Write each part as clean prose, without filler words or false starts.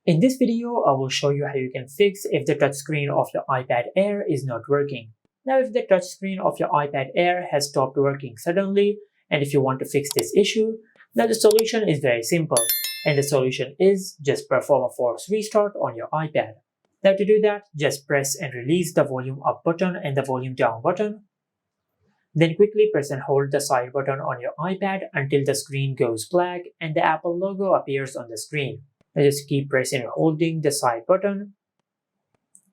In this video, I will show you how you can fix if the touchscreen of your iPad Air is not working. Now, if the touchscreen of your iPad Air has stopped working suddenly, and if you want to fix this issue, now the solution is very simple. And the solution is just perform a force restart on your iPad. Now to do that, just press and release the volume up button and the volume down button. Then quickly press and hold the side button on your iPad until the screen goes black and the Apple logo appears on the screen. Now just keep pressing and holding the side button.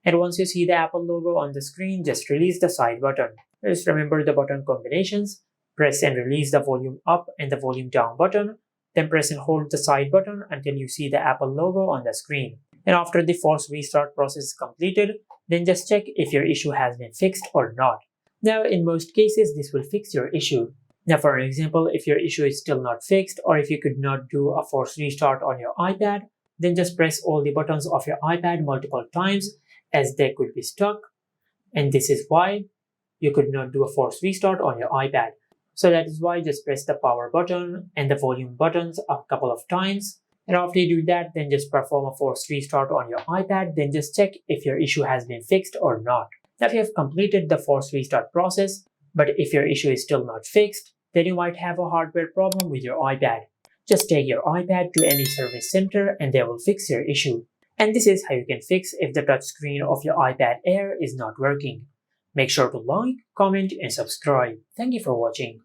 And once you see the Apple logo on the screen, just release the side button. Just remember the button combinations. Press and release the volume up and the volume down button. Then press and hold the side button until you see the Apple logo on the screen. And after the force restart process is completed, then just check if your issue has been fixed or not. Now, in most cases, this will fix your issue. Now, for example, if your issue is still not fixed, or if you could not do a force restart on your iPad, then just press all the buttons of your iPad multiple times, as they could be stuck. And this is why you could not do a force restart on your iPad. So that is why just press the power button and the volume buttons a couple of times. And after you do that, then just perform a force restart on your iPad. Then just check if your issue has been fixed or not. Now, if you have completed the force restart process, but if your issue is still not fixed, then you might have a hardware problem with your iPad. Just take your iPad to any service center and they will fix your issue. And this is how you can fix if the touchscreen of your iPad Air is not working. Make sure to like, comment, and subscribe. Thank you for watching.